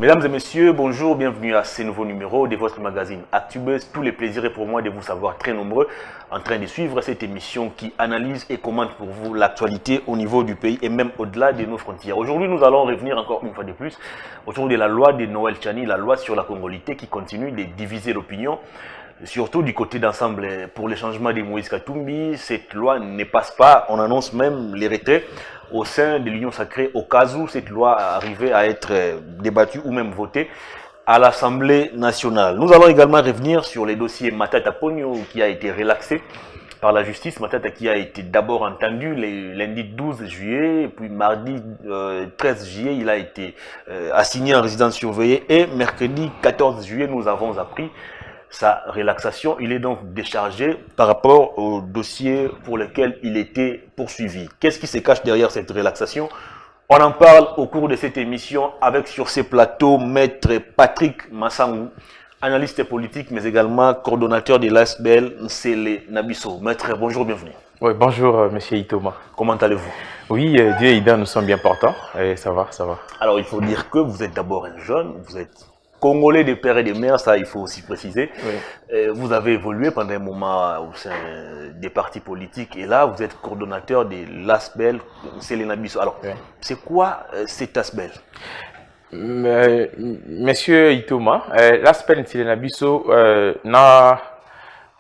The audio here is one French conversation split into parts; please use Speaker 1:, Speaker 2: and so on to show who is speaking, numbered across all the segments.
Speaker 1: Mesdames et messieurs, bonjour, bienvenue à ce nouveau numéro de votre magazine ActuBuzz. Tous les plaisirs et pour moi de vous savoir très nombreux en train de suivre cette émission qui analyse et commente pour vous l'actualité au niveau du pays et même au-delà de nos frontières. Aujourd'hui, nous allons revenir encore une fois de plus autour de la loi de Noël Tchani, la loi sur la congolité qui continue de diviser l'opinion. Surtout du côté d'ensemble pour le changement de Moïse Katumbi, cette loi ne passe pas, on annonce même les retraits au sein de l'Union sacrée au cas où cette loi arrivait à être débattue ou même votée à l'Assemblée nationale. Nous allons également revenir sur les dossiers Matata Pogno qui a été relaxé par la justice. Matata qui a été d'abord entendu le lundi 12 juillet, puis mardi 13 juillet, il a été assigné en résidence surveillée et mercredi 14 juillet, nous avons appris sa relaxation. Il est donc déchargé par rapport au dossier pour lequel il était poursuivi. Qu'est-ce qui se cache derrière cette relaxation? On en parle au cours de cette émission avec sur ces plateaux Maître Patrick Massangou, analyste politique mais également coordonnateur de l'ASBL Nsele Nabiso. Maître, bonjour, bienvenue.
Speaker 2: Oui, bonjour Monsieur Itoma.
Speaker 1: Comment allez-vous?
Speaker 2: Oui, Dieu et Ida, nous sommes bien portants et ça va, ça va. Alors,
Speaker 1: il faut dire que vous êtes d'abord un jeune, vous êtes Congolais de père et de mère, ça il faut aussi préciser. Oui. Vous avez évolué pendant un moment au sein des partis politiques et là vous êtes coordonnateur de l'ASBL Nsele Nabiso. Alors, oui. C'est quoi cet ASBL?
Speaker 2: Monsieur Itoma, l'ASBL Nsele Nabiso n'a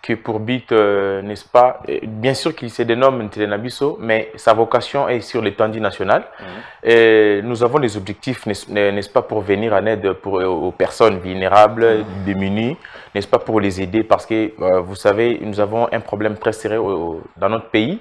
Speaker 2: que pour but, n'est-ce pas, bien sûr qu'il se dénomme Nsele Nabiso, mais sa vocation est sur l'étendue nationale. Et nous avons des objectifs, n'est-ce pas, pour venir en aide aux personnes vulnérables, démunies, n'est-ce pas, pour les aider, parce que, vous savez, nous avons un problème très sérieux dans notre pays.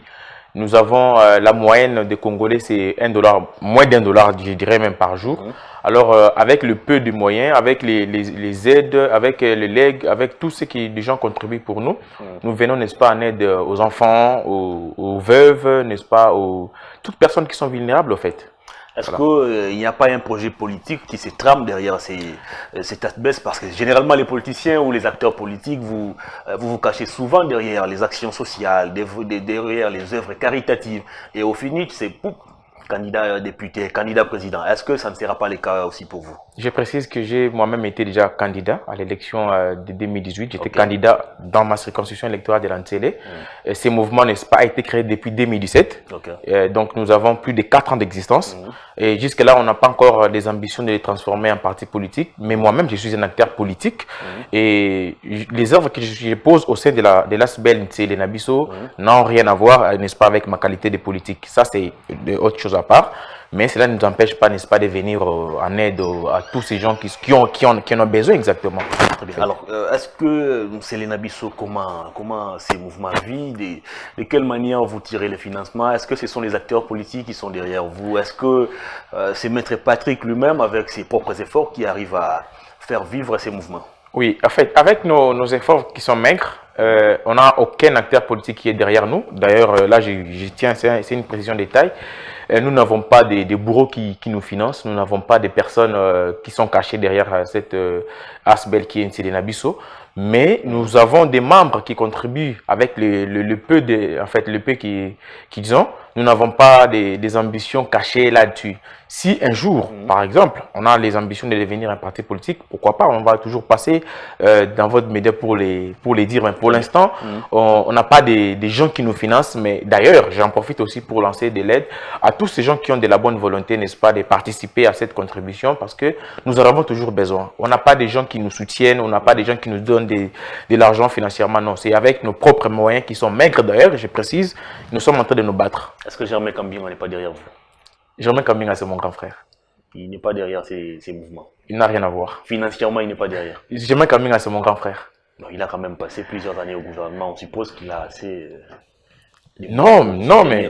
Speaker 2: Nous avons la moyenne des Congolais, c'est $1, moins $1, je dirais même par jour. Alors, avec le peu de moyens, avec les aides, avec les legs, avec tout ce que les gens contribuent pour nous, nous venons, n'est-ce pas, en aide aux enfants, aux veuves, n'est-ce pas, toutes personnes qui sont vulnérables, en fait.
Speaker 1: Est-ce qu'il n'y a pas un projet politique qui se trame derrière cet aspect? Parce que généralement, les politiciens ou les acteurs politiques, vous vous cachez souvent derrière les actions sociales, derrière les œuvres caritatives. Et au final, c'est candidat député, candidat président. Est-ce que ça ne sera pas le cas aussi pour vous?
Speaker 2: Je précise que j'ai moi-même été déjà candidat à l'élection de 2018. J'étais candidat dans ma circonscription électorale de l'Ansele. Ces mouvements n'est pas été créé depuis 2017. Donc nous avons plus de 4 ans d'existence. Et jusque-là, on n'a pas encore des ambitions de les transformer en parti politique. Mais moi-même, je suis un acteur politique. Et les œuvres que je pose au sein de l'ASBL Nsele Nabiso n'ont rien à voir, n'est-ce pas, avec ma qualité de politique. Ça, c'est autre chose à part. Mais cela ne nous empêche pas, n'est-ce pas, de venir en aide à tous ces gens qui en ont besoin exactement.
Speaker 1: Très bien. Alors, est-ce que Nsele Nabiso, comment ces mouvements vivent, de quelle manière vous tirez les financements? Est-ce que ce sont les acteurs politiques qui sont derrière vous? Est-ce que c'est Maître Patrick lui-même, avec ses propres efforts, qui arrive à faire vivre ces mouvements?
Speaker 2: Oui, en fait, avec nos efforts qui sont maigres, on n'a aucun acteur politique qui est derrière nous. D'ailleurs, là, je tiens, c'est une précision de détail. Nous n'avons pas des bourreaux qui nous financent. Nous n'avons pas des personnes qui sont cachées derrière cette ASBL qui est Nsele Nabiso. Mais nous avons des membres qui contribuent avec le peu qu'ils ont. Nous n'avons pas des ambitions cachées là-dessus. Si un jour, par exemple, on a les ambitions de devenir un parti politique, pourquoi pas? On va toujours passer dans votre média pour les dire. Mais pour l'instant, on n'a pas des gens qui nous financent. Mais d'ailleurs, j'en profite aussi pour lancer de l'aide à tous ces gens qui ont de la bonne volonté, n'est-ce pas, de participer à cette contribution parce que nous en avons toujours besoin. On n'a pas des gens qui nous soutiennent, on n'a pas des gens qui nous donnent de l'argent financièrement. Non, c'est avec nos propres moyens qui sont maigres d'ailleurs, je précise, nous sommes en train de nous battre.
Speaker 1: Est-ce que Germain Kambinga n'est pas derrière vous?
Speaker 2: Germain Kambinga, c'est mon grand frère.
Speaker 1: Il n'est pas derrière ces mouvements?
Speaker 2: Il n'a rien à voir.
Speaker 1: Financièrement, il n'est pas derrière?
Speaker 2: Germain Kambinga, c'est mon grand frère.
Speaker 1: Non, il a quand même passé plusieurs années au gouvernement. On suppose qu'il a assez...
Speaker 2: Non, mais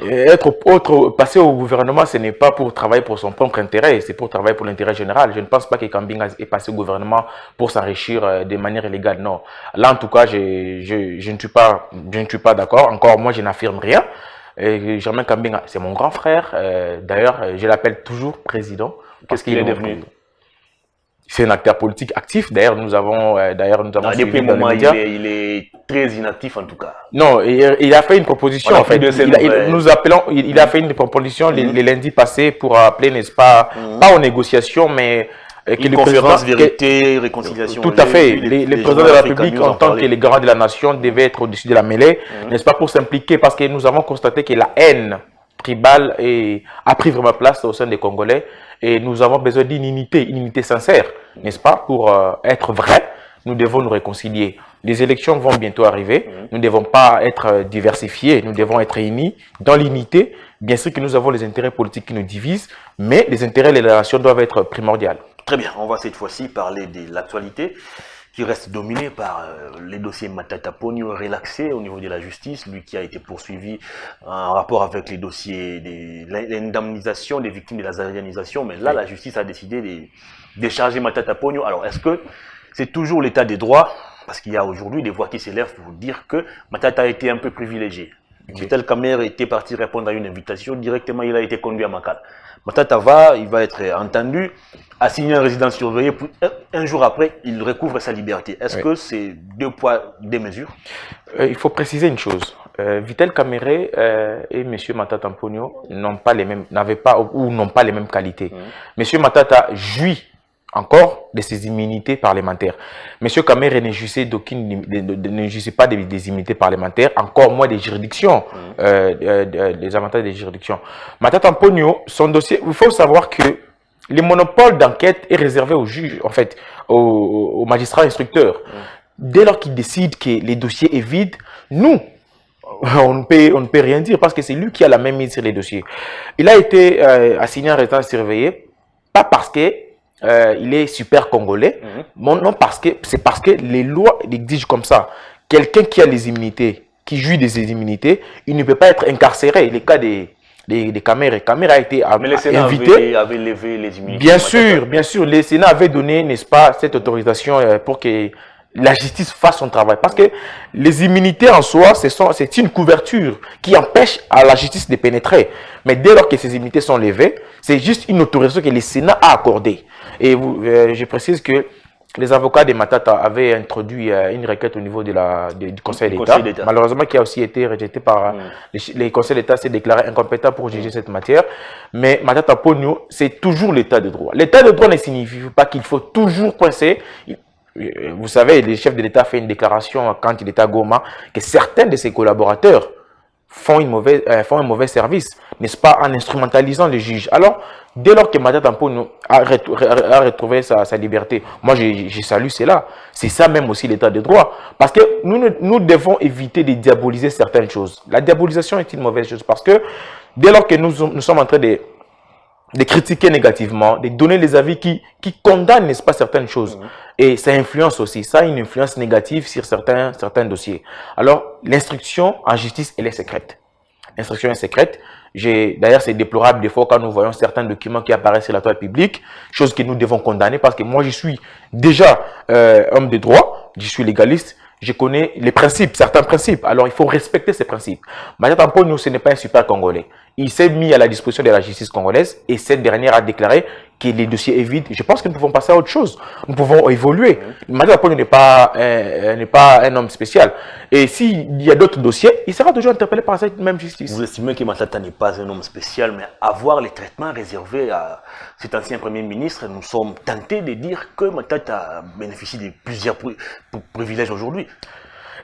Speaker 2: passer au gouvernement, ce n'est pas pour travailler pour son propre intérêt, c'est pour travailler pour l'intérêt général. Je ne pense pas que Kambinga est passé au gouvernement pour s'enrichir de manière illégale, non. Là, en tout cas, je ne suis pas d'accord. Encore, moi, je n'affirme rien. Germain Kambinga, c'est mon grand frère. D'ailleurs, je l'appelle toujours président.
Speaker 1: Qu'est-ce qu'il est devenu?
Speaker 2: C'est un acteur politique actif. D'ailleurs, nous avons
Speaker 1: depuis un moment, il est très inactif en tout cas.
Speaker 2: Non, il a fait une proposition. En fait, il a fait une proposition les lundis passés pour appeler, n'est-ce pas, pas aux négociations, mais
Speaker 1: Une conférence vérité, réconciliation.
Speaker 2: Tout à fait. Les présidents de la République, en tant que les garants de la nation, devaient être au-dessus de la mêlée, n'est-ce pas, pour s'impliquer, parce que nous avons constaté que la haine tribale a pris vraiment place au sein des Congolais, et nous avons besoin d'une unité sincère, n'est-ce pas, pour être vrai. Nous devons nous réconcilier. Les élections vont bientôt arriver. Nous ne devons pas être diversifiés. Nous devons être unis dans l'unité. Bien sûr que nous avons les intérêts politiques qui nous divisent, mais les intérêts de la nation doivent être primordiaux.
Speaker 1: Très bien. On va cette fois-ci parler de l'actualité qui reste dominée par les dossiers Matata Ponyo relaxés au niveau de la justice, lui qui a été poursuivi en rapport avec les dossiers de l'indemnisation des victimes de la zarianisation. Mais là, la justice a décidé de décharger Matata Ponyo. Alors, est-ce que c'est toujours l'état des droits? Parce qu'il y a aujourd'hui des voix qui s'élèvent pour dire que Matata a été un peu privilégié. Vital Kamerhe était parti répondre à une invitation, directement il a été conduit à Makala. Matata il va être entendu, assigné en résidence surveillée, un jour après, il recouvre sa liberté. Est-ce que c'est deux poids, deux mesures?
Speaker 2: Il faut préciser une chose. Vital Kamerhe et M. Matata Ponyo n'avaient pas ou n'ont pas les mêmes qualités. M. Matata jouit encore de ses immunités parlementaires. M. Kamerhe ne jouissait pas des immunités parlementaires, encore moins des juridictions, des avantages des juridictions. Matata Ponyo, son dossier, il faut savoir que le monopole d'enquête est réservé au juge, en fait, au magistrat instructeur. Dès lors qu'il décide que le dossier est vide, nous, on ne peut rien dire parce que c'est lui qui a la même mise sur les dossiers. Il a été assigné en résidence surveillée, pas parce que il est super congolais, non parce que les lois exigent comme ça. Quelqu'un qui a les immunités, qui jouit de ses immunités, il ne peut pas être incarcéré. Le cas des Kamerhe. Kamerhe a été
Speaker 1: mais le Sénat
Speaker 2: invité.
Speaker 1: avait levé les immunités.
Speaker 2: Bien sûr, le Sénat avait donné, n'est-ce pas, cette autorisation pour que la justice fasse son travail. Parce que les immunités en soi, c'est une couverture qui empêche à la justice de pénétrer. Mais dès lors que ces immunités sont levées, c'est juste une autorisation que le Sénat a accordée. Et je précise que les avocats de Matata avaient introduit une requête au niveau du Conseil d'État, malheureusement qui a aussi été rejetée par les conseils d'État, s'est déclaré incompétent pour juger cette matière. Mais Matata Ponyo, c'est toujours l'état de droit. L'état de droit ne signifie pas qu'il faut toujours coincer. Vous savez, le chef de l'État fait une déclaration quand il était à Goma que certains de ses collaborateurs font un mauvais service, n'est-ce pas, en instrumentalisant le juge. Alors, dès lors que Matata Ponyo a retrouvé sa liberté, moi je salue cela. C'est ça même aussi l'état de droit. Parce que nous devons éviter de diaboliser certaines choses. La diabolisation est une mauvaise chose parce que dès lors que nous sommes en train de critiquer négativement, de donner les avis qui condamnent, n'est-ce pas, certaines choses. Et ça influence aussi, ça a une influence négative sur certains dossiers. Alors, l'instruction en justice, elle est secrète. L'instruction est secrète. D'ailleurs, c'est déplorable des fois quand nous voyons certains documents qui apparaissent sur la toile publique, chose que nous devons condamner parce que moi, je suis déjà homme de droit, je suis légaliste, je connais les principes, certains principes. Alors, il faut respecter ces principes. Matata Ponyo, ce n'est pas un super Congolais. Il s'est mis à la disposition de la justice congolaise et cette dernière a déclaré que les dossiers est vide. Je pense que nous pouvons passer à autre chose. Nous pouvons évoluer. Matata Ponyo n'est pas un homme spécial. Et s'il y a d'autres dossiers, il sera toujours interpellé par cette même justice.
Speaker 1: Vous estimez que Matata n'est pas un homme spécial, mais avoir les traitements réservés à cet ancien Premier ministre, nous sommes tentés de dire que Matata bénéficie de plusieurs privilèges aujourd'hui.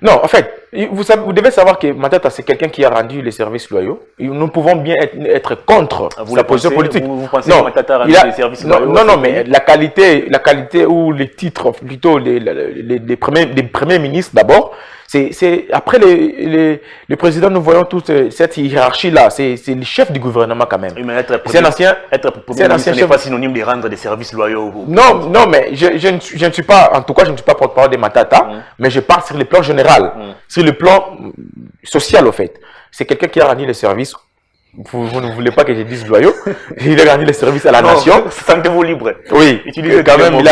Speaker 2: Non, en fait, vous devez savoir que Matata, c'est quelqu'un qui a rendu les services loyaux. Nous pouvons bien être contre sa position politique.
Speaker 1: Vous pensez que Matata a rendu les services loyaux?
Speaker 2: Non, mais la qualité ou les titres, plutôt des premiers ministres d'abord, c'est après le président, nous voyons toute cette hiérarchie-là. C'est le chef du gouvernement quand même.
Speaker 1: C'est un ancien ministre n'est pas synonyme de rendre des services loyaux.
Speaker 2: Non, mais je ne suis pas, en tout cas, je ne suis pas porte-parole de Matata, mais je parle sur le plan général, sur le plan social, au fait. C'est quelqu'un qui a rendu les services. Vous ne voulez pas que je dise loyaux. Il a rendu les services à la nation.
Speaker 1: Sentez-vous libre.
Speaker 2: Oui, quand même, il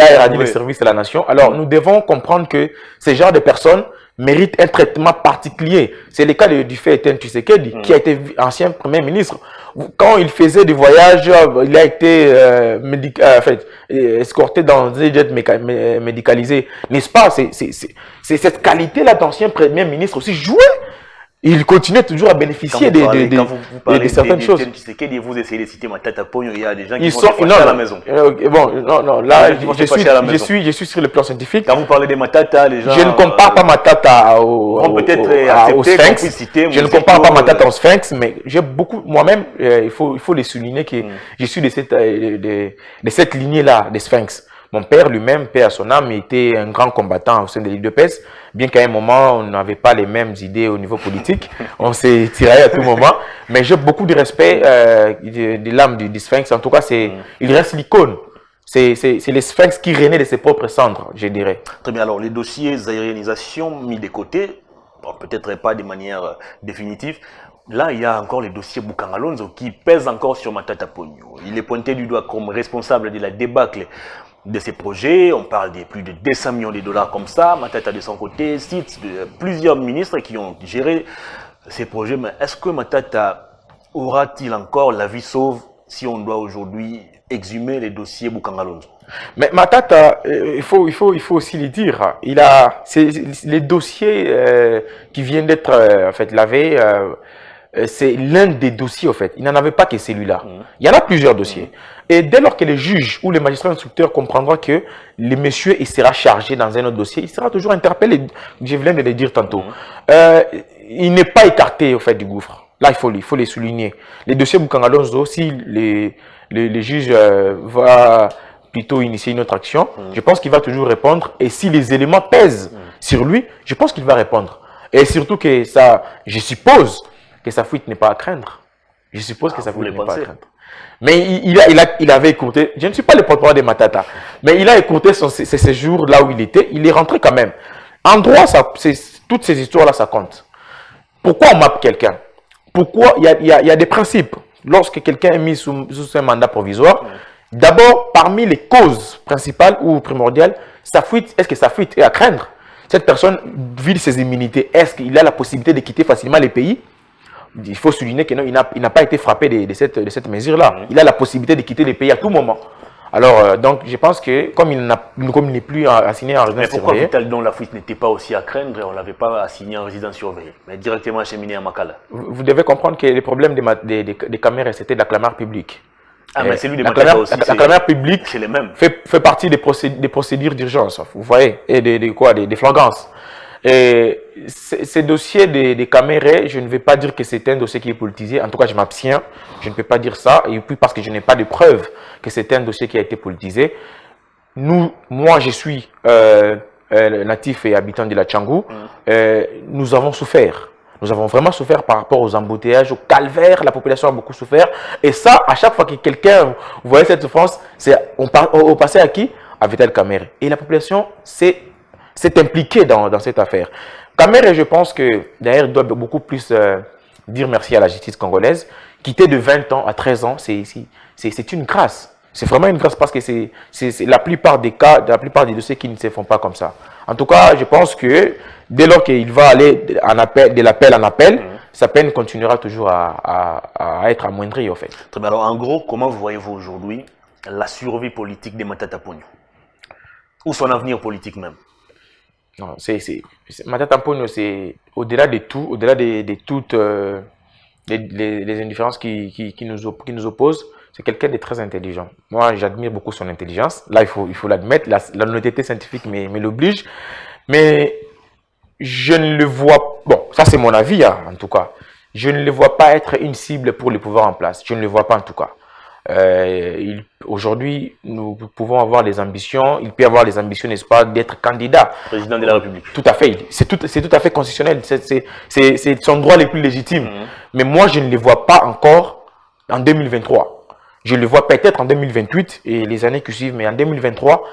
Speaker 2: a rendu les services à la nation. Alors, nous devons comprendre que ces genres de personnes méritent un traitement particulier. C'est le cas du fait Etienne Tshisekedi, qui a été ancien Premier ministre. Quand il faisait des voyages, il a été escorté dans des jets médicalisés. N'est-ce pas? C'est cette qualité-là d'ancien Premier ministre aussi jouée. il continue toujours à bénéficier de certaines choses.
Speaker 1: Vous essayez de citer Matata Ponyo, il y a des gens qui
Speaker 2: Ils
Speaker 1: vont
Speaker 2: sont
Speaker 1: se fâcher à la maison.
Speaker 2: Bon, non, là, je suis sur le plan scientifique.
Speaker 1: Quand vous parlez de Matata, les gens...
Speaker 2: Je ne compare pas Matata au Sphinx. Je ne compare pas Matata au Sphinx, mais j'ai beaucoup, moi-même, il faut le souligner que je suis de cette lignée-là, des Sphinx. Mon père lui-même, paix à son âme, était un grand combattant au sein de l'UDPS, bien qu'à un moment, on n'avait pas les mêmes idées au niveau politique. On s'est tiré à tout moment. Mais j'ai beaucoup de respect de l'âme du Sphinx. En tout cas, il reste l'icône. C'est les Sphinx qui renaît de ses propres cendres, je dirais.
Speaker 1: Très bien. Alors, les dossiers aérianisation mis de côté, bon, peut-être pas de manière définitive. Là, il y a encore les dossiers Bokanga Lonzo qui pèsent encore sur Matata Ponyo. Il est pointé du doigt comme responsable de la débâcle de ces projets. On parle de plus de 200 millions de dollars comme ça. Matata de son côté cite plusieurs ministres qui ont géré ces projets. Mais est-ce que Matata aura-t-il encore la vie sauve si on doit aujourd'hui exhumer les dossiers Bokanga Lonzo?
Speaker 2: Mais Matata, il faut aussi le dire. Les dossiers qui viennent d'être en fait lavés. C'est l'un des dossiers, en fait. Il n'en avait pas que celui-là. Il y en a plusieurs dossiers. Et dès lors que les juges ou les magistrats instructeurs comprendront que le monsieur il sera chargé dans un autre dossier, il sera toujours interpellé. Je viens de le dire tantôt. Il n'est pas écarté, au fait, du gouffre. Là, il faut les souligner. Les dossiers Bokanga Lonzo, si les juges vont plutôt initier une autre action, je pense qu'il va toujours répondre. Et si les éléments pèsent sur lui, je pense qu'il va répondre. Et surtout que ça, je suppose que sa fuite n'est pas à craindre. Je suppose que sa fuite n'est pas à craindre. Mais il avait écourté, je ne suis pas le porte-parole de Matata, mais il a écourté ses séjours là où il était, il est rentré quand même. En droit, toutes ces histoires-là, ça compte. Pourquoi on mappe quelqu'un? Pourquoi il y a des principes. Lorsque quelqu'un est mis sous un mandat provisoire, d'abord, parmi les causes principales ou primordiales, sa fuite, est-ce que sa fuite est à craindre? Cette personne vide ses immunités, est-ce qu'il a la possibilité de quitter facilement les pays? Il faut souligner qu'il n'a pas été frappé de cette mesure-là. Il a la possibilité de quitter les pays à tout moment. Alors, donc, je pense que comme il n'est plus assigné en résidence surveillée...
Speaker 1: Mais pourquoi Vital dont la fuite n'était pas aussi à craindre et on ne l'avait pas assigné en résidence surveillée, mais directement acheminé à Makala?
Speaker 2: Vous devez comprendre que les problèmes des caméras, c'était de la clameur publique.
Speaker 1: Ah, mais celui de Makala aussi,
Speaker 2: la clameur publique
Speaker 1: c'est les mêmes.
Speaker 2: Fait partie des procédures d'urgence, vous voyez, et des flagrances. Et ces dossiers des caméras, je ne vais pas dire que c'est un dossier qui est politisé. En tout cas, je m'abstiens. Je ne peux pas dire ça. Et puis parce que je n'ai pas de preuves que c'est un dossier qui a été politisé. Moi, je suis natif et habitant de la Tchangou. Nous avons souffert. Nous avons vraiment souffert par rapport aux embouteillages, au calvaire. La population a beaucoup souffert. Et ça, à chaque fois que quelqu'un, vous voyez cette souffrance, on passait à qui? À Vital Kamerhe. Et la population, c'est impliqué dans cette affaire. Kamerhe, je pense que d'ailleurs, il doit beaucoup plus dire merci à la justice congolaise. Quitter de 20 ans à 13 ans, c'est une grâce. C'est vraiment une grâce parce que c'est la plupart des cas, la plupart des dossiers qui ne se font pas comme ça. En tout cas, je pense que dès lors qu'il va aller de l'appel en appel, sa peine continuera toujours à être amoindrie, en fait.
Speaker 1: Très bien. Alors, en gros, comment voyez-vous aujourd'hui la survie politique de Matata Ponyo? Ou son avenir politique même?
Speaker 2: Non, Matata Ponyo, c'est au-delà de tout, au-delà de toutes les indifférences qui nous opposent, c'est quelqu'un de très intelligent. Moi, j'admire beaucoup son intelligence. Là, il faut l'admettre, l'honnêteté scientifique me l'oblige. Mais je ne le vois... Bon, ça c'est mon avis, hein, en tout cas. Je ne le vois pas être une cible pour le pouvoir en place. Je ne le vois pas en tout cas. Aujourd'hui, nous pouvons avoir des ambitions. Il peut avoir les ambitions, n'est-ce pas, d'être candidat.
Speaker 1: Président de la République.
Speaker 2: Tout à fait. C'est tout à fait constitutionnel. C'est son droit le plus légitime. Mais moi, je ne le vois pas encore en 2023. Je le vois peut-être en 2028 et les années qui suivent. Mais en 2023,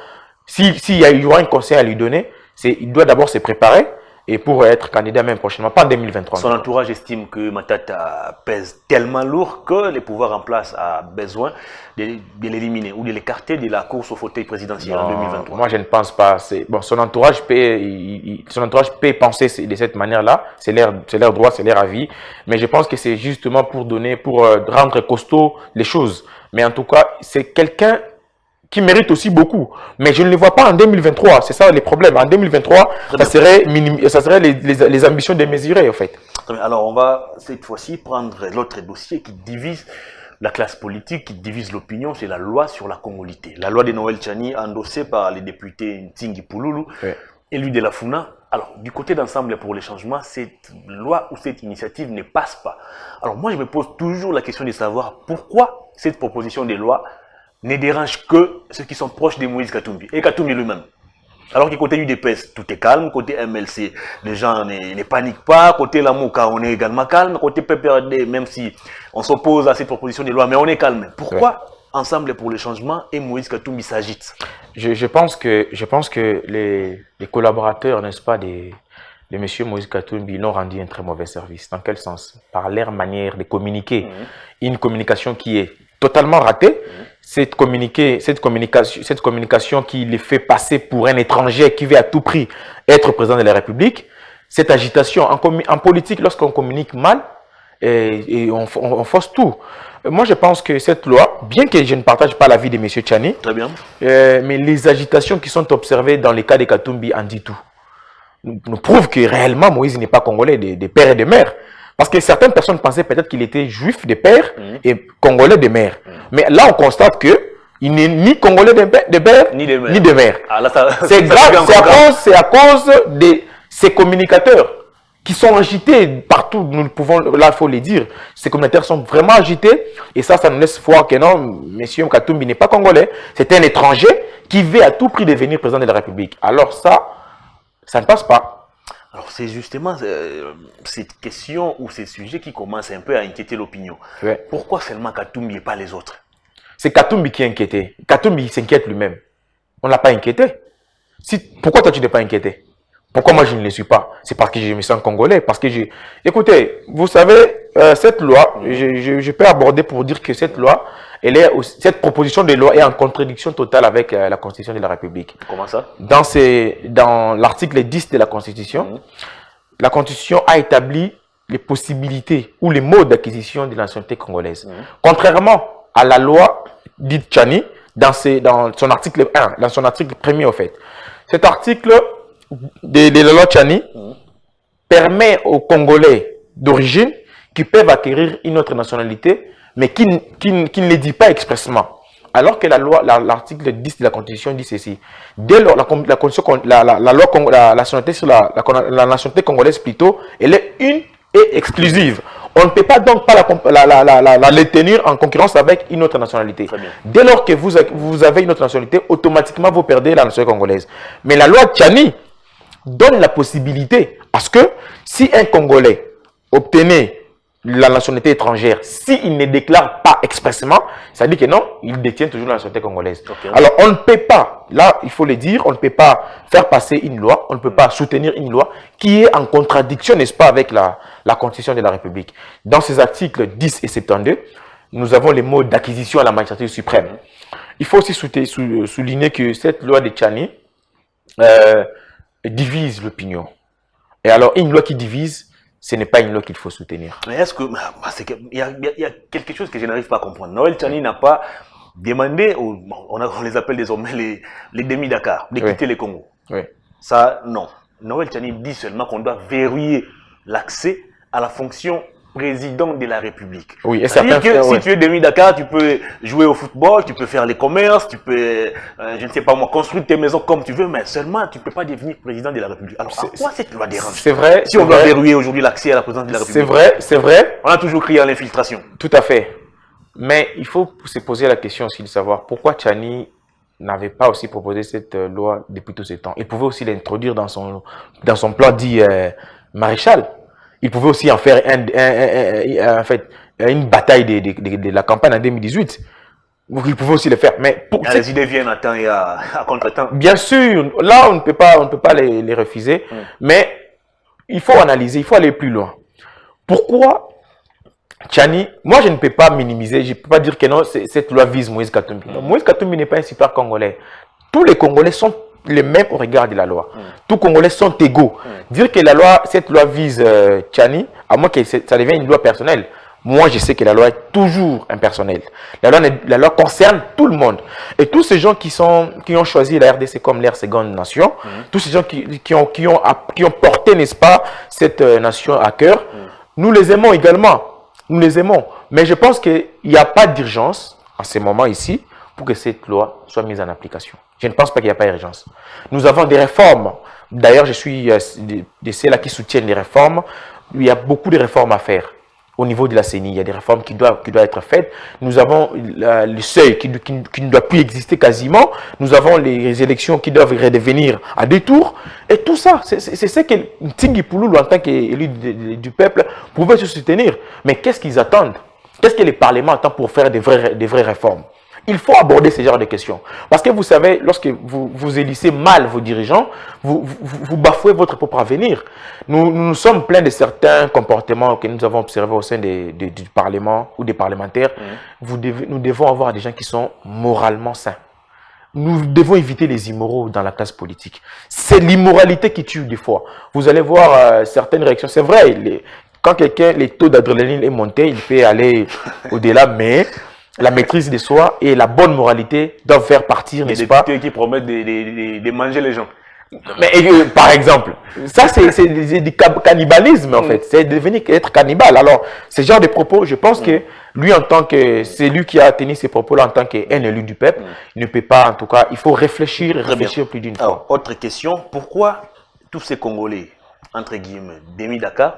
Speaker 2: s'il y aura un conseil à lui donner, il doit d'abord se préparer. Et pour être candidat même prochainement, pas en 2023.
Speaker 1: Son entourage estime que Matata pèse tellement lourd que le pouvoir en place a besoin de l'éliminer ou de l'écarter de la course au fauteuil présidentiel en 2023.
Speaker 2: Moi, je ne pense pas. Bon, son entourage peut penser de cette manière-là. C'est leur droit, c'est leur avis. Mais je pense que c'est justement pour rendre costaud les choses. Mais en tout cas, c'est quelqu'un qui mérite aussi beaucoup. Mais je ne le vois pas en 2023. C'est ça le problème. En 2023, ça serait les ambitions démesurées, en fait.
Speaker 1: Alors, on va cette fois-ci prendre l'autre dossier qui divise la classe politique, qui divise l'opinion, c'est la loi sur la congolité. La loi de Noël Tchani, endossée par les députés Ntingi Pouloulou, élu de la Funa. Alors, du côté d'Ensemble pour les changements, cette loi ou cette initiative ne passe pas. Alors, moi, je me pose toujours la question de savoir pourquoi cette proposition de loi ne dérange que ceux qui sont proches de Moïse Katumbi et Katumbi lui-même. Alors que côté UDPS, tout est calme. Côté MLC, les gens ne paniquent pas. Côté Lamouka, on est également calme. Côté PPRD, même si on s'oppose à cette proposition de loi, mais on est calme. Pourquoi Ensemble pour les changements et Moïse Katumbi s'agite?
Speaker 2: Je pense que les collaborateurs, n'est-ce pas, de M. Moïse Katumbi l'ont rendu un très mauvais service. Dans quel sens? Par leur manière de communiquer. Une communication qui est totalement ratée. Cette communication qui les fait passer pour un étranger qui veut à tout prix être président de la République. Cette agitation en politique, lorsqu'on communique mal, et on force tout. Moi, je pense que cette loi, bien que je ne partage pas l'avis de M. Tchani,
Speaker 1: très bien.
Speaker 2: Mais les agitations qui sont observées dans les cas de Katumbi en dit tout. Nous prouvent que réellement Moïse n'est pas congolais de père et de mère. Parce que certaines personnes pensaient peut-être qu'il était juif de père et congolais de mère. Mais là, on constate qu'il n'est ni congolais de père ni de mère. Ah, c'est grave, c'est à cause de ces communicateurs qui sont agités partout. Nous pouvons, là, il faut le dire. Ces communicateurs sont vraiment agités. Et ça nous laisse voir que non, M. Katumbi n'est pas congolais. C'est un étranger qui veut à tout prix devenir président de la République. Alors ça ne passe pas.
Speaker 1: Alors c'est justement cette question ou ces sujets qui commencent un peu à inquiéter l'opinion. Pourquoi seulement Katumbi et pas les autres?
Speaker 2: C'est Katumbi qui est inquiété. Katumbi s'inquiète lui-même. On ne l'a pas inquiété. Pourquoi toi tu n'es pas inquiété? Pourquoi moi je ne le suis pas? C'est parce que je me sens congolais. Parce que écoutez, vous savez, cette loi, je peux aborder pour dire que cette loi, cette proposition de loi est en contradiction totale avec la Constitution de la République.
Speaker 1: Comment ça?
Speaker 2: Dans l'article 10 de la Constitution, la Constitution a établi les possibilités ou les modes d'acquisition de la nationalité congolaise. Contrairement à la loi dite Tchani, dans son article 1, dans son article 1er au fait. Cet article de la loi Tchani permet aux Congolais d'origine qui peuvent acquérir une autre nationalité, mais qui ne le dit pas expressément. Alors que l'article 10 de la Constitution dit ceci. Dès lors, la nationalité sur la nationalité congolaise plutôt, elle est une et exclusive. On ne peut pas donc pas la tenir en concurrence avec une autre nationalité. Dès lors que vous avez une autre nationalité, automatiquement vous perdez la nationalité congolaise. Mais la loi Tchani donne la possibilité à ce que si un Congolais obtenait la nationalité étrangère, s'il ne déclare pas expressément, ça dit que non, il détient toujours la nationalité congolaise. Alors on ne peut pas, là il faut le dire, on ne peut pas faire passer une loi, on ne peut pas soutenir une loi qui est en contradiction, n'est-ce pas, avec la Constitution de la République. Dans ces articles 10 et 72, nous avons les mots d'acquisition à la magistrature suprême. Il faut aussi souligner que cette loi de Tchani divise l'opinion. Et alors, une loi qui divise, ce n'est pas une loi qu'il faut soutenir.
Speaker 1: Mais est-ce que... Il y a quelque chose que je n'arrive pas à comprendre. Noël Tchani n'a pas demandé, on les appelle désormais les demi-Dakar, de quitter les Congo. Ça, non. Noël Tchani dit seulement qu'on doit verrouiller l'accès à la fonction président de la République.
Speaker 2: Oui, et
Speaker 1: c'est-à-dire que si tu es demi-Dakar, tu peux jouer au football, tu peux faire les commerces, tu peux, je ne sais pas moi, construire tes maisons comme tu veux, mais seulement tu ne peux pas devenir président de la République. Alors, à quoi cette loi dérange?
Speaker 2: C'est vrai.
Speaker 1: Si on doit verrouiller aujourd'hui l'accès à la présidence de la République.
Speaker 2: C'est vrai.
Speaker 1: On a toujours crié à l'infiltration.
Speaker 2: Tout à fait. Mais il faut se poser la question aussi de savoir pourquoi Tchani n'avait pas aussi proposé cette loi depuis tout ce temps. Il pouvait aussi l'introduire dans son plan dit maréchal. Il pouvait aussi en faire une bataille de la campagne en 2018. Il pouvait aussi le faire. Mais
Speaker 1: les idées viennent à temps et à contre-temps.
Speaker 2: Bien sûr, là on ne peut pas les refuser. Mais il faut analyser, il faut aller plus loin. Pourquoi Tchani, moi je ne peux pas minimiser, je ne peux pas dire que non, cette loi vise Moïse Katumbi. Moïse Katumbi n'est pas un super Congolais. Tous les Congolais sont les mêmes au regard de la loi. Tous Congolais sont égaux. Dire que cette loi vise Tchani, à moins que ça devienne une loi personnelle. Moi, je sais que la loi est toujours impersonnelle. La loi concerne tout le monde. Et tous ces gens qui ont choisi la RDC comme leur seconde nation, tous ces gens qui ont porté, n'est-ce pas, cette nation à cœur, Nous les aimons également. Nous les aimons. Mais je pense qu'il n'y a pas d'urgence en ce moment ici pour que cette loi soit mise en application. Je ne pense pas qu'il n'y a pas d'urgence. Nous avons des réformes. D'ailleurs, je suis de ceux-là qui soutiennent les réformes. Il y a beaucoup de réformes à faire. Au niveau de la CENI, il y a des réformes qui doivent être faites. Nous avons le seuil qui ne doit plus exister quasiment. Nous avons les élections qui doivent redevenir à 2 tours. Et tout ça, c'est ce que Ntingi Pouloulou, en tant qu'élu du peuple, pouvait se soutenir. Mais qu'est-ce qu'ils attendent? Qu'est-ce que les parlements attendent pour faire des vraies réformes? Il faut aborder ce genre de questions. Parce que vous savez, lorsque vous élissez mal vos dirigeants, vous bafouez votre propre avenir. Nous sommes pleins de certains comportements que nous avons observés au sein du Parlement ou des parlementaires. Nous devons avoir des gens qui sont moralement sains. Nous devons éviter les immoraux dans la classe politique. C'est l'immoralité qui tue des fois. Vous allez voir certaines réactions. C'est vrai, quand quelqu'un, les taux d'adrénaline est monté, il peut aller au-delà, mais la maîtrise de soi et la bonne moralité doivent faire partir, n'est-ce pas?
Speaker 1: Des députés qui promettent de manger les gens.
Speaker 2: Mais par exemple, ça c'est du cannibalisme en fait, c'est devenir être cannibale. Alors, ce genre de propos, je pense que lui en tant que, c'est lui qui a tenu ces propos-là en tant qu'un élu du peuple, il ne peut pas en tout cas, il faut réfléchir plus d'une fois.
Speaker 1: Autre question, pourquoi tous ces Congolais, entre guillemets, Demi Dakar,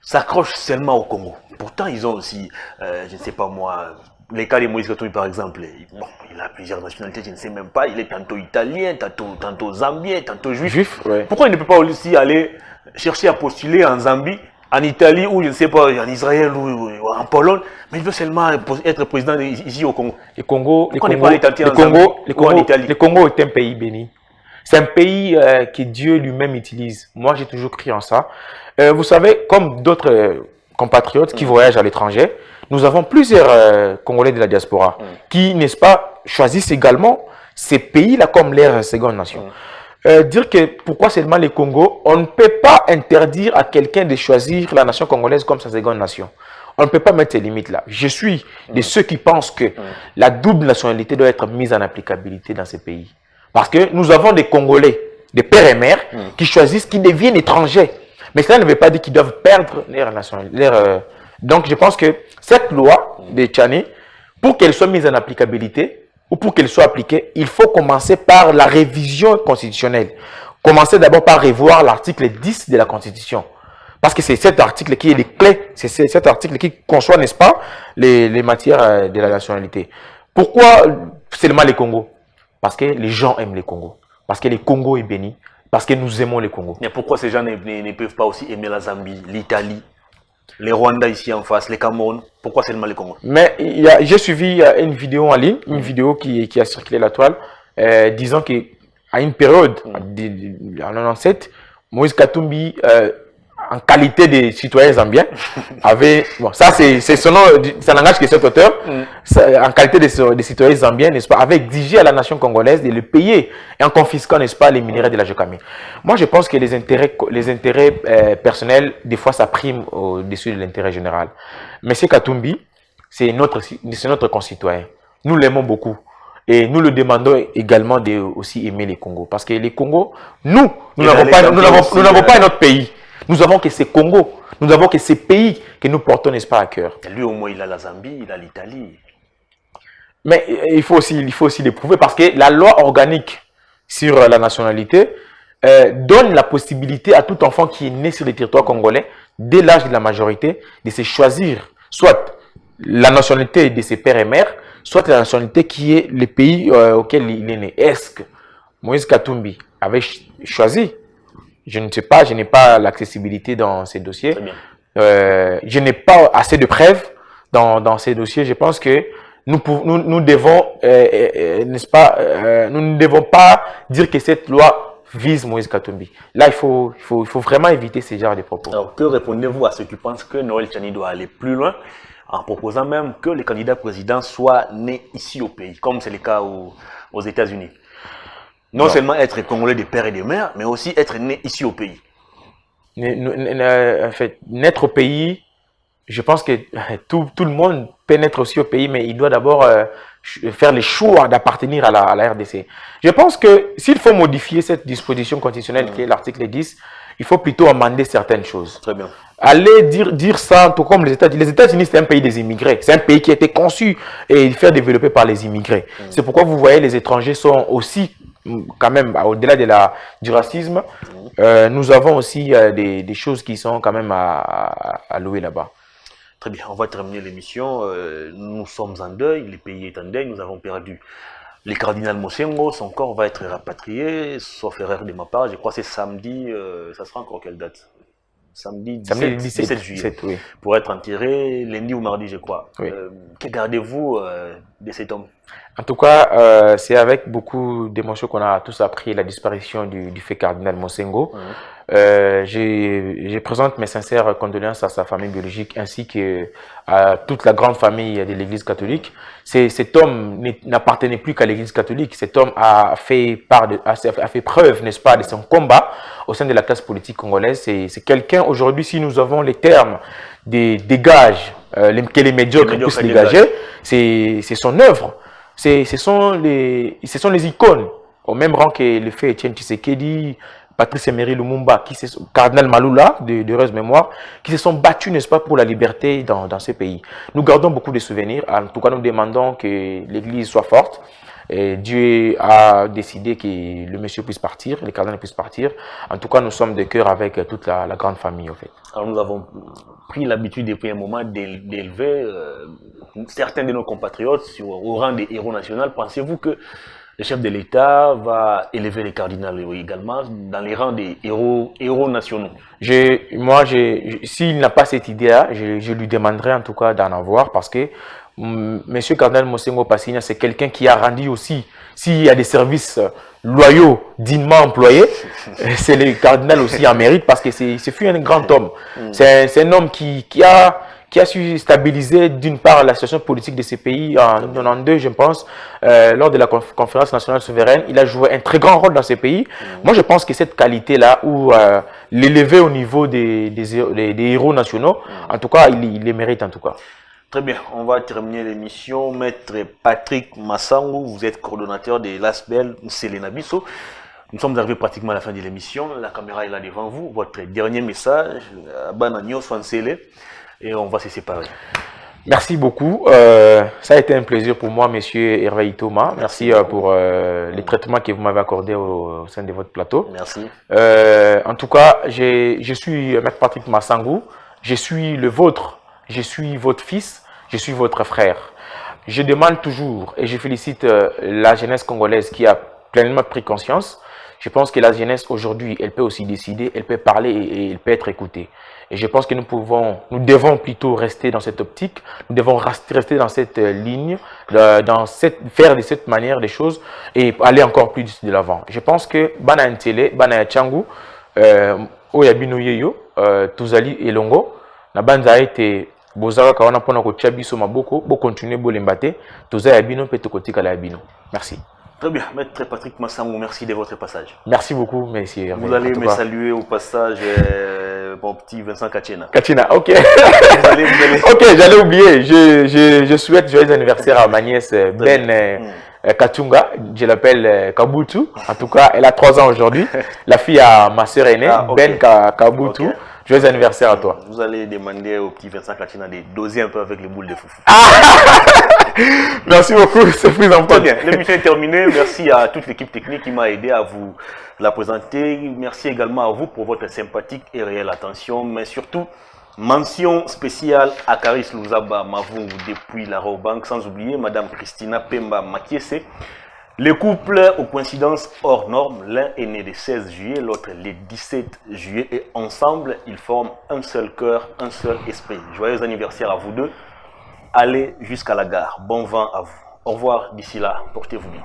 Speaker 1: s'accrochent seulement au Congo? Pourtant, ils ont aussi, je ne sais pas moi, les cas de Moïse Katumbi par exemple, bon, il a plusieurs nationalités, je ne sais même pas, il est tantôt italien, tantôt zambien, tantôt juif. Pourquoi il ne peut pas aussi aller chercher à postuler en Zambie, en Italie ou je ne sais pas, en Israël ou en Pologne, mais il veut seulement être président ici au Congo?
Speaker 2: Le Congo est un pays béni. C'est un pays que Dieu lui-même utilise. Moi, j'ai toujours cru en ça. Vous savez, comme d'autres compatriotes qui voyagent à l'étranger, nous avons plusieurs Congolais de la diaspora qui, n'est-ce pas, choisissent également ces pays-là comme leur seconde nation. Dire que pourquoi seulement les Congos, on ne peut pas interdire à quelqu'un de choisir la nation congolaise comme sa seconde nation. On ne peut pas mettre ces limites-là. Je suis de ceux qui pensent que la double nationalité doit être mise en applicabilité dans ces pays. Parce que nous avons des Congolais, des pères et mères, qui choisissent, qui deviennent étrangers. Mais cela ne veut pas dire qu'ils doivent perdre leur nationalité. Donc, je pense que cette loi de Tchani, pour qu'elle soit mise en applicabilité, ou pour qu'elle soit appliquée, il faut commencer par la révision constitutionnelle. Commencer d'abord par revoir l'article 10 de la Constitution. Parce que c'est cet article qui est les clés, c'est cet article qui conçoit, n'est-ce pas, les matières de la nationalité. Pourquoi seulement les Congos? Parce que les gens aiment les Congos. Parce que le Congo est béni. Parce que nous aimons les Congos.
Speaker 1: Mais pourquoi ces gens ne peuvent pas aussi aimer la Zambie, l'Italie, les Rwandais ici en face, les Cameroun? Pourquoi seulement les Congos?
Speaker 2: Mais j'ai suivi une vidéo en ligne, une vidéo qui a circulé la toile, disant qu'à une période, en 1997, Moïse Katumbi, en qualité de citoyen zambien, avait, bon, ça c'est son nom, ça n'engage que cet auteur, en qualité de citoyen zambien, n'est-ce pas, avait exigé à la nation congolaise de le payer en confisquant, n'est-ce pas, les minerais de la Jocami. Moi, je pense que les intérêts personnels, des fois, ça prime au-dessus de l'intérêt général. Monsieur Katumbi, c'est notre concitoyen. Nous l'aimons beaucoup. Et nous le demandons également de aussi aimer les Congos. Parce que les Congos, nous n'avons pas un autre pays. Nous avons que ces Congos, nous avons que ces pays que nous portons, n'est-ce pas, à cœur.
Speaker 1: Et lui, au moins, il a la Zambie, il a l'Italie.
Speaker 2: Mais il faut aussi les prouver parce que la loi organique sur la nationalité donne la possibilité à tout enfant qui est né sur le territoire congolais, dès l'âge de la majorité, de se choisir soit la nationalité de ses pères et mères, soit la nationalité qui est le pays auquel il est né. Est-ce que Moïse Katumbi avait choisi? Je ne sais pas, je n'ai pas l'accessibilité dans ces dossiers. Je n'ai pas assez de preuves dans ces dossiers. Je pense que nous devons, n'est-ce pas, nous ne devons pas dire que cette loi vise Moïse Katumbi. Là, il faut vraiment éviter ce genre de propos.
Speaker 1: Alors, que répondez-vous à ceux qui pensent que Noël Tchani doit aller plus loin en proposant même que les candidats présidents soient nés ici au pays, comme c'est le cas aux États-Unis? Non seulement être congolais de père et de mère, mais aussi être né ici au pays.
Speaker 2: En fait, naître au pays, je pense que tout le monde peut naître aussi au pays, mais il doit d'abord faire le choix d'appartenir à la RDC. Je pense que s'il faut modifier cette disposition constitutionnelle qui est l'article 10, il faut plutôt amender certaines choses.
Speaker 1: Très bien.
Speaker 2: aller dire ça, tout comme les États-Unis. Les États-Unis, c'est un pays des immigrés. C'est un pays qui a été conçu et fait développer par les immigrés. C'est pourquoi vous voyez, les étrangers sont aussi, quand même, au-delà du racisme, nous avons aussi des choses qui sont quand même à louer là-bas.
Speaker 1: Très bien, on va terminer l'émission. Nous sommes en deuil, le pays est en deuil, nous avons perdu le cardinal Mosengo, son corps va être rapatrié, sauf erreur de ma part, je crois que c'est samedi, ça sera encore quelle date? Samedi 17 juillet,
Speaker 2: 17, oui.
Speaker 1: Pour être enterré lundi ou mardi, je crois.
Speaker 2: Oui.
Speaker 1: Que gardez-vous de cet homme?
Speaker 2: En tout cas, c'est avec beaucoup d'émotion qu'on a tous appris la disparition du fait cardinal Mosengo. Je présente mes sincères condoléances à sa famille biologique ainsi qu'à toute la grande famille de l'Église catholique. Cet homme n'appartenait plus qu'à l'Église catholique. Cet homme a fait preuve, n'est-ce pas, de son combat au sein de la classe politique congolaise. C'est quelqu'un, aujourd'hui, si nous avons les termes des gages que les médiocres puissent dégager, c'est son œuvre. Ce sont les icônes, au même rang que le fait Etienne Tshisekedi, Patrice Emery Lumumba, Cardinal Malula, d'heureuse mémoire, qui se sont battus, n'est-ce pas, pour la liberté dans ce pays. Nous gardons beaucoup de souvenirs. En tout cas, nous demandons que l'Église soit forte. Et Dieu a décidé que le monsieur puisse partir, le cardinal puisse partir. En tout cas, nous sommes de cœur avec toute la grande famille, en fait.
Speaker 1: Alors, nous avons pris l'habitude depuis un moment d'élever certains de nos compatriotes au rang des héros nationaux. Pensez-vous que le chef de l'État va élever les cardinaux également dans les rangs des héros nationaux? S'il n'a pas cette idée-là, je lui demanderai en tout cas d'en avoir parce que Monsieur Cardinal Mosengo Passigna, c'est quelqu'un qui a rendu aussi, s'il y a des services loyaux, dignement employés, c'est le cardinal aussi en mérite parce que ce fut un grand homme. C'est un homme qui a su stabiliser d'une part la situation politique de ces pays en 92, je pense, lors de la conférence nationale souveraine. Il a joué un très grand rôle dans ces pays. Moi, je pense que cette qualité-là, où l'élever au niveau des héros nationaux, en tout cas, il les mérite en tout cas. Très bien, on va terminer l'émission. Maître Patrick Massangou, vous êtes coordonnateur de l'ASBEL Selena Bisso. Nous sommes arrivés pratiquement à la fin de l'émission. La caméra est là devant vous. Votre dernier message, Bananio Swansele, et on va se séparer.
Speaker 2: Merci beaucoup. Ça a été un plaisir pour moi, monsieur Hervé Thomas. Merci pour les traitements que vous m'avez accordés au sein de votre plateau.
Speaker 1: Merci.
Speaker 2: En tout cas, je suis Maître Patrick Massangou. Je suis le vôtre. Je suis votre fils, je suis votre frère. Je demande toujours et je félicite la jeunesse congolaise qui a pleinement pris conscience. Je pense que la jeunesse aujourd'hui, elle peut aussi décider, elle peut parler et elle peut être écoutée. Et je pense que nous devons plutôt rester dans cette optique, nous devons rester dans cette ligne, faire de cette manière des choses et aller encore plus de l'avant. Je pense que Bana Ntele, Bana Changu, Oyabino Yeyo, Tuzali et Longo, na banza été bozaka kawana pona ko tchabiso maboko bo continuer bolembate toza ya bino pe tokotika la bino. Merci.
Speaker 1: Très bien, Maître Patrick Massangou, merci de votre passage.
Speaker 2: Merci beaucoup, messieurs.
Speaker 1: Vous allez me saluer au passage mon petit Vincent Kachena.
Speaker 2: Kachena, ok.
Speaker 1: Vous allez...
Speaker 2: Ok, j'allais oublier. Je souhaite joyeux anniversaire à ma nièce Ben Katunga, je l'appelle Kabutu. En tout cas, elle a 3 ans aujourd'hui. La fille à ma sœur aînée, Ben Kabutu. Okay. Joyeux anniversaire à toi.
Speaker 1: Vous allez demander au petit Vincent Kachena de doser un peu avec les boules de foufou.
Speaker 2: Merci beaucoup, c'est plus important.
Speaker 1: Bien, l'émission est terminée. Merci à toute l'équipe technique qui m'a aidé à vous la présenter. Merci également à vous pour votre sympathique et réelle attention. Mais surtout, mention spéciale à Caris Louzaba Mavungu depuis la Robank, sans oublier Madame Christina Pemba Makiese. Les couples aux coïncidences hors normes, l'un est né le 16 juillet, l'autre le 17 juillet et ensemble, ils forment un seul cœur, un seul esprit. Joyeux anniversaire à vous deux. Allez jusqu'à la gare. Bon vent à vous. Au revoir. D'ici là, portez-vous bien.